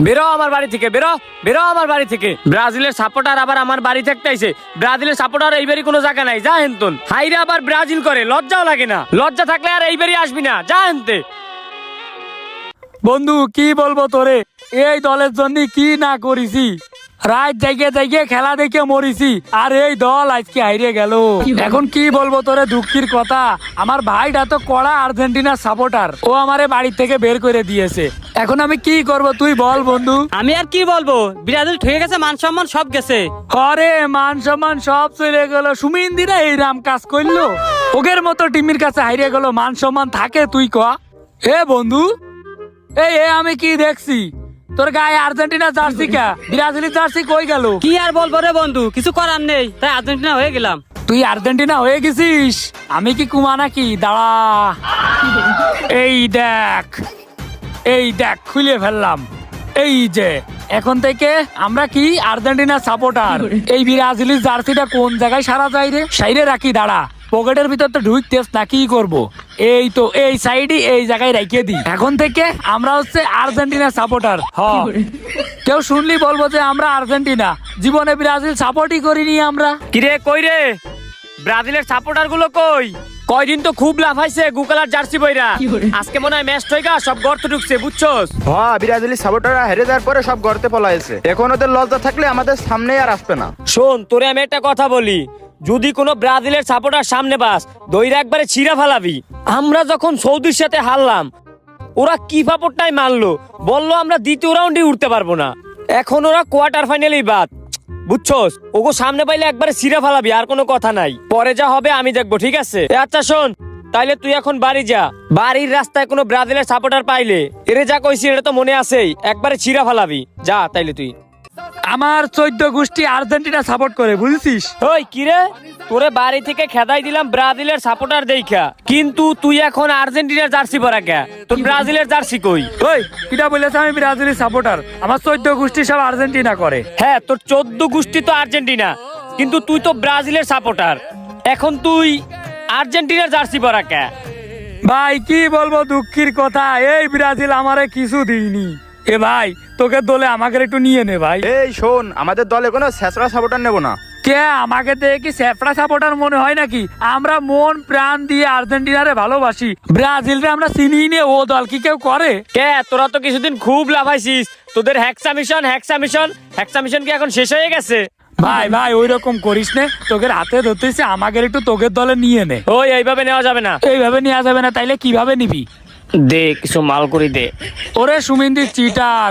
বেরো আমার বাড়ি থেকে, বেরো বেরো আমার বাড়ি থেকে। ব্রাজিলের সাপোর্টার আবার আমার বাড়ি থাকতে আইছে। ব্রাজিলের সাপোর্টার এইবারই কোনো জায়গা নাই, যা হেনতন। হাইরে আবার ব্রাজিল করে, লজ্জাও লাগে না? লজ্জা থাকলে আর এইবারই আসবি না, যা হেনতে। বন্ধু কি বলবো তোরে, এই দলের জন্য কি না করেছি। রাত জায়গা জায়গা খেলা দেখে মরিছি, আর এই দল আজকে হারিয়ে গেল। এখন কি বলবো তোরে দুঃখের কথা, আমার ভাইটা তো কড়া আর্জেন্টিনার সাপোর্টার, ও আমারে বাড়ি থেকে বের করে দিয়েছে। এখন আমি কি করব তুই বল বন্ধু। আমি আর কি বলবো, ব্রাজিল ঠকে গেছে, মান সম্মান সব গেছে। আরে মান সম্মান সব চলে গেল, সুমিন্দিরা এই রাম কাজ করলো, ওগের মতো টিমের কাছে হারিয়ে গেল, মান সম্মান থাকে তুই ক? এ বন্ধু, এই আমি কি দেখছি, তোর গায়ে আর্জেন্টিনা জার্সি কা, ব্রাজিলের জার্সি কই গেল? কি আর বলবো রে বন্ধু, কিছু করার নেই, তাই আর্জেন্টিনা হয়ে গেলাম। তুই আর্জেন্টিনা হয়ে গেছিস, আমি কি কুমা নাকি? দাঁড়া, এই দেখ, এই দেখ খুলে ফেললাম। এই যে এখন থেকে আমরা কি আর্জেন্টিনা সাপোর্টার। এই ব্রাজিলের জার্সিটা কোন জায়গায় সারা যায় রে? সাইডে রাখি, দাঁড়া, পকেটের ভিতর তো ঢুকতেস না, কি করবো? এই তো এই সাইডে এই জায়গায় রেখে দিই। এখন থেকে আমরা হচ্ছে আর্জেন্টিনা সাপোর্টার। হ, কেউ শুনলি বলবো যে আমরা আর্জেন্টিনা, জীবনে ব্রাজিল সাপোর্টই করিনি আমরা। কিরে কই রে, ব্রাজিলের সাপোর্টার গুলো কই? কয়দিন তো খুব লাফাইছে গুকালার জার্সি বইরা, আজকে মনে হয় ম্যাচ টইকা সব গর্ত ঢুকছে, বুঝছস? হ্যাঁ, ব্রাজিলি সাপোর্টাররা হেরে যাওয়ার পরে সব গর্তে পলাইছে। এখন ওদের লজ্জা থাকলে আমাদের সামনে আর আসবে না। শোন, তোরে আমি একটা কথা বলি, যদি কোনো ব্রাজিলের সাপোর্টার সামনে বাস, দইরা একবারে ছিঁড়া ফালাবি। আমরা যখন সৌদির সাথে হারলাম, ওরা কি ফাপড়টাই মারলো, বললো আমরা দ্বিতীয় রাউন্ডে উঠতে পারবো না। এখন ওরা কোয়ার্টার ফাইনালেই বাদ, বুঝছস? ওগো সামনে পাইলে একবারে ছিঁড়া ফালাবি, আর কোনো কথা নাই। পরে যা হবে আমি দেখবো, ঠিক আছে? আচ্ছা শোন, তাইলে তুই এখন বাড়ি যা, বাড়ির রাস্তায় কোনো ব্রাজিলের সাপোর্টার পাইলে এরে যা কইছি এটা তো মনে আছেই, একবারে ছিঁড়া ফালাবি। যা তাইলে তুই। আমার 14 গোষ্ঠী আর্জেন্টিনা সাপোর্ট করে, বুঝছিস? ওই কিরে, তোরে বাড়ি থেকে খেদাই দিলাম ব্রাজিলের সাপোর্টার দেখা, কিন্তু তুই এখন আর্জেন্টিনার জার্সি পরা কে? তোর ব্রাজিলের জার্সি কই? ওই কিটা বলেছে আমি ব্রাজিলের সাপোর্টার? আমার 14 গোষ্ঠী সব আর্জেন্টিনা করে। হ্যাঁ, তোর 14 গোষ্ঠী তো আর্জেন্টিনা, কিন্তু তুই তো ব্রাজিলের সাপোর্টার। এখন তুই আর্জেন্টিনার জার্সি পরা কে? ভাই কি বলবো দুঃখের কথা, এই ব্রাজিল আমারে কিছু দিইনি। এ ভাই, তোকে দলে আমাকে একটু নিয়ে নে ভাই। এই শোন, আমাদের দলে কোনো ছেঁচড়া সাপোর্টার নেব না। কে আমাকে দেখে কি সেফরা সাপোর্টার মনে হয় নাকি? আমরা মন প্রাণ দিয়ে আর্জেন্টিনারে ভালোবাসি, ব্রাজিলরে আমরা চিনি নে, ও দল কি কেউ করে? কে, তোরা তো কিছুদিন খুব লাফাইছিস, তোদের হ্যাক্সা মিশন কি এখন শেষ হয়ে গেছে? ভাই ভাই ওই রকম করিস নে, তোকে হাতে ধরতেছি, আমাকে একটু তোকের দলে নিয়ে নে। ওই এইভাবে নেওয়া যাবে না। এইভাবে নেওয়া যাবে না, তাইলে কিভাবে নিবি? দে কিছু মাল করে দে। ওরে সুমিন্দি চিটার,